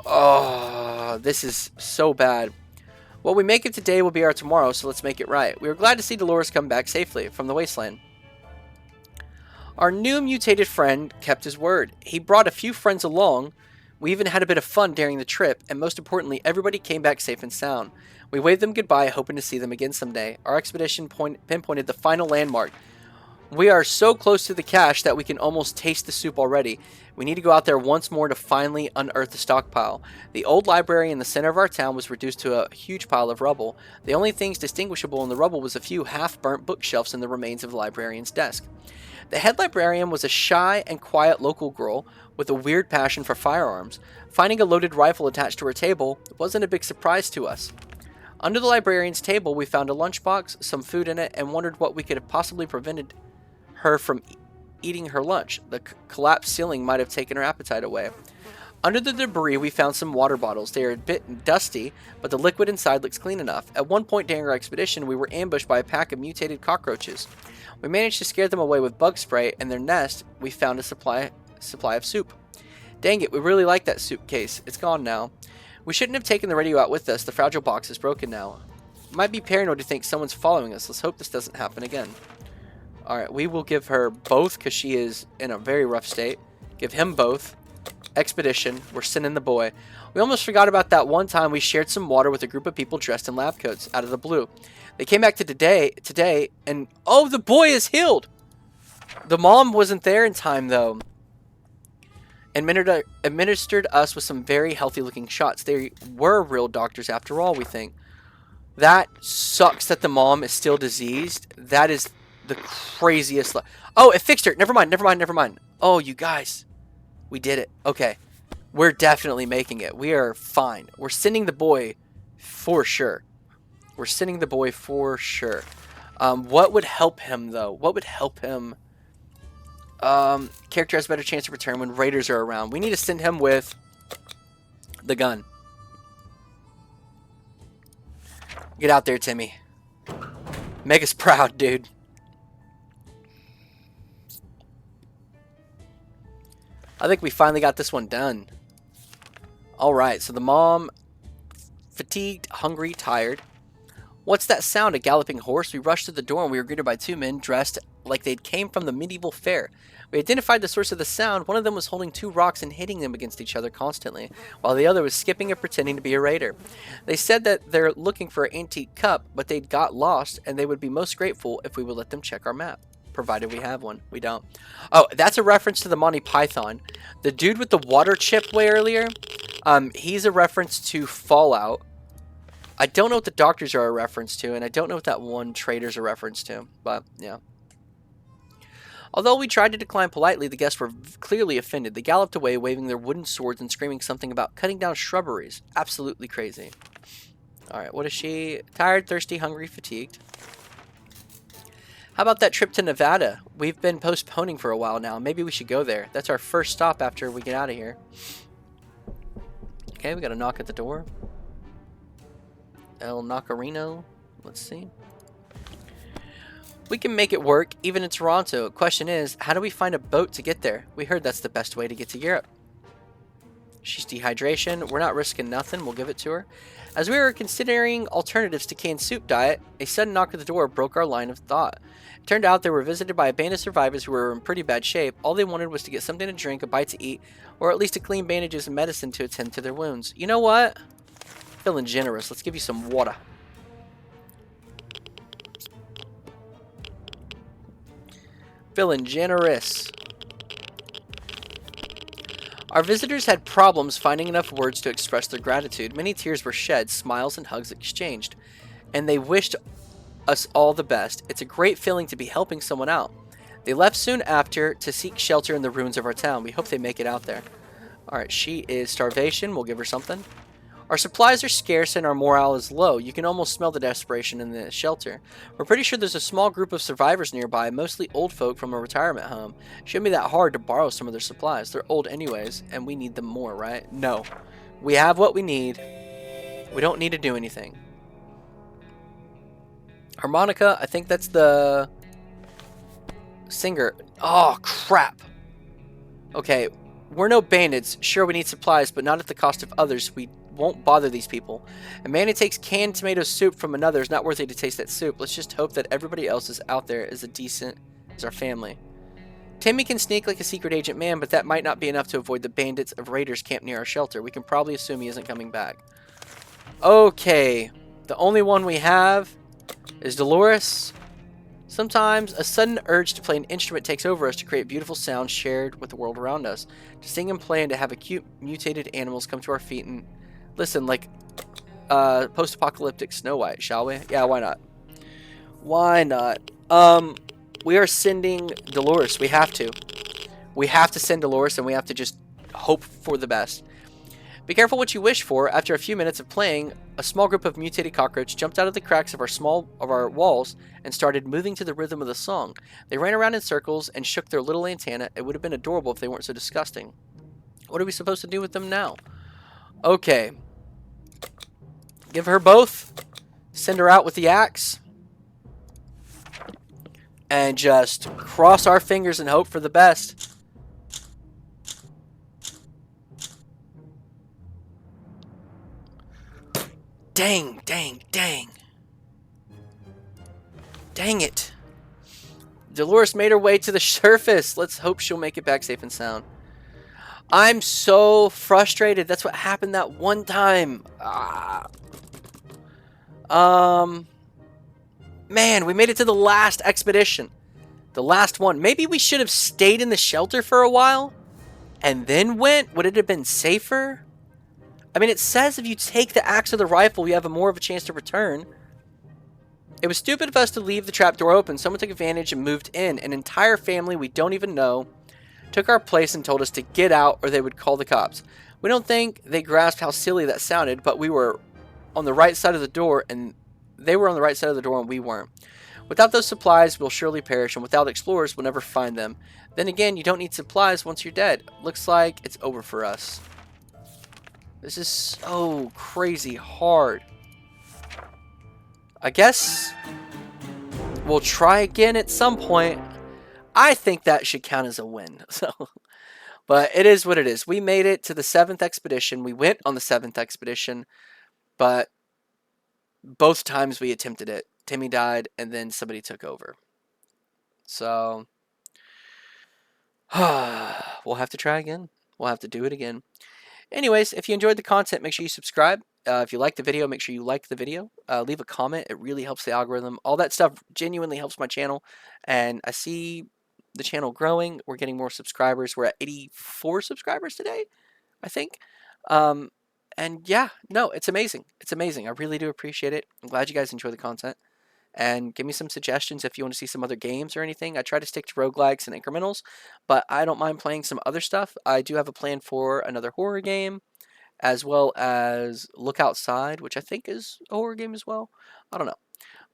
Oh, this is so bad. What we make of today will be our tomorrow, so let's make it right. We were glad to see Dolores come back safely from the wasteland. Our new mutated friend kept his word. He brought a few friends along. We even had a bit of fun during the trip, and most importantly, everybody came back safe and sound. We waved them goodbye, hoping to see them again someday. Our expedition pinpointed the final landmark. We are so close to the cache that we can almost taste the soup already. We need to go out there once more to finally unearth the stockpile. The old library in the center of our town was reduced to a huge pile of rubble. The only things distinguishable in the rubble was a few half-burnt bookshelves and the remains of the librarian's desk. The head librarian was a shy and quiet local girl with a weird passion for firearms. Finding a loaded rifle attached to her table wasn't a big surprise to us. Under the librarian's table, we found a lunchbox, some food in it, and wondered what we could have possibly prevented her from eating her lunch. The collapsed ceiling might have taken her appetite away. Under the debris, we found some water bottles. They are a bit dusty, but the liquid inside looks clean enough. At one point during our expedition, we were ambushed by a pack of mutated cockroaches. We managed to scare them away with bug spray, and their nest, we found a supply of soup. Dang it, we really like that soup case. It's gone now. We shouldn't have taken the radio out with us. The fragile box is broken now. Might be paranoid to think someone's following us. Let's hope this doesn't happen again. Alright, we will give her both because she is in a very rough state. Give him both. Expedition. We're sending the boy. We almost forgot about that one time we shared some water with a group of people dressed in lab coats out of the blue. They came back to today, and oh, the boy is healed! The mom wasn't there in time, though. Administered us with some very healthy-looking shots. They were real doctors after all, we think. That sucks that the mom is still diseased. That is the craziest. Oh, it fixed her. Never mind. Oh, you guys. We did it. Okay. We're definitely making it. We are fine. We're sending the boy for sure. What would help him, though? What would help him? Character has a better chance to return when raiders are around. We need to send him with the gun. Get out there, Timmy. Make us proud, dude. I think we finally got this one done. Alright, so the mom, fatigued, hungry, tired. What's that sound? A galloping horse? We rushed to the door and we were greeted by two men dressed like they'd came from the medieval fair. We identified the source of the sound. One of them was holding two rocks and hitting them against each other constantly, while the other was skipping and pretending to be a raider. They said that they're looking for an antique cup, but they'd got lost and they would be most grateful if we would let them check our map. Provided we have one. We don't. Oh, that's a reference to the Monty Python. The dude with the water chip way earlier, he's a reference to Fallout. I don't know what the doctors are a reference to, and I don't know what that one trader's a reference to, but yeah. Although we tried to decline politely, the guests were clearly offended. They galloped away, waving their wooden swords and screaming something about cutting down shrubberies. Absolutely crazy. Alright, what is she? Tired, thirsty, hungry, fatigued. How about that trip to Nevada? We've been postponing for a while now. Maybe we should go there. That's our first stop after we get out of here. Okay, we got a knock at the door. El Nacarino. Let's see. We can make it work, even in Toronto. Question is, how do we find a boat to get there? We heard that's the best way to get to Europe. She's dehydration. We're not risking nothing. We'll give it to her. As we were considering alternatives to canned soup diet, a sudden knock at the door broke our line of thought. It turned out they were visited by a band of survivors who were in pretty bad shape. All they wanted was to get something to drink, a bite to eat, or at least to clean bandages and medicine to attend to their wounds. You know what? Feeling generous. Let's give you some water. Feeling generous. Our visitors had problems finding enough words to express their gratitude. Many tears were shed, smiles and hugs exchanged, and they wished us all the best. It's a great feeling to be helping someone out. They left soon after to seek shelter in the ruins of our town. We hope they make it out there. Alright, she is starvation. We'll give her something. Our supplies are scarce and our morale is low. You can almost smell the desperation in the shelter. We're pretty sure there's a small group of survivors nearby, mostly old folk from a retirement home. Shouldn't be that hard to borrow some of their supplies. They're old anyways, and we need them more, right? No. We have what we need. We don't need to do anything. Harmonica, I think that's the singer. Oh, crap. Okay, we're no bandits. Sure, we need supplies, but not at the cost of others. We won't bother these people. A man who takes canned tomato soup from another is not worthy to taste that soup. Let's just hope that everybody else is out there as decent as our family. Timmy can sneak like a secret agent man, but that might not be enough to avoid the bandits of raiders camped near our shelter. We can probably assume he isn't coming back. Okay, the only one we have is Dolores. Sometimes a sudden urge to play an instrument takes over us to create beautiful sounds shared with the world around us. To sing and play and to have cute mutated animals come to our feet and listen like post-apocalyptic Snow White, shall we? Yeah, why not? Why not? We are sending Dolores. We have to. We have to send Dolores, and we have to just hope for the best. Be careful what you wish for. After a few minutes of playing, a small group of mutated cockroaches jumped out of the cracks of our walls and started moving to the rhythm of the song. They ran around in circles and shook their little antenna. It would have been adorable if they weren't so disgusting. What are we supposed to do with them now? Okay. Give her both. Send her out with the axe. And just cross our fingers and hope for the best. Dang, dang, dang. Dang it. Dolores made her way to the surface. Let's hope she'll make it back safe and sound. I'm so frustrated. That's what happened that one time. Man, we made it to the last expedition. The last one. Maybe we should have stayed in the shelter for a while and then went. Would it have been safer? I mean, it says if you take the axe or the rifle, you have more of a chance to return. It was stupid of us to leave the trapdoor open. Someone took advantage and moved in. An entire family we don't even know took our place and told us to get out or they would call the cops. We don't think they grasped how silly that sounded, but we were on the right side of the door and they were on the right side of the door and we weren't. Without those supplies, we'll surely perish, and without explorers, we'll never find them. Then again, you don't need supplies once you're dead. Looks like it's over for us. This is so crazy hard. I guess we'll try again at some point. I think that should count as a win. But it is what it is. We made it to the 7th expedition. We went on the 7th expedition, but both times we attempted it, Timmy died and then somebody took over. So we'll have to try again. We'll have to do it again. Anyways, if you enjoyed the content, make sure you subscribe. If you like the video, make sure you like the video. Leave a comment. It really helps the algorithm. All that stuff genuinely helps my channel. And I see the channel growing. We're getting more subscribers. We're at 84 subscribers today, I think. And yeah, no, it's amazing. It's amazing. I really do appreciate it. I'm glad you guys enjoy the content. And give me some suggestions if you want to see some other games or anything. I try to stick to roguelikes and incrementals, but I don't mind playing some other stuff. I do have a plan for another horror game, as well as Look Outside, which I think is a horror game as well. I don't know.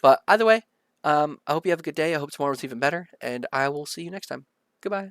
But either way, I hope you have a good day. I hope tomorrow's even better, and I will see you next time. Goodbye.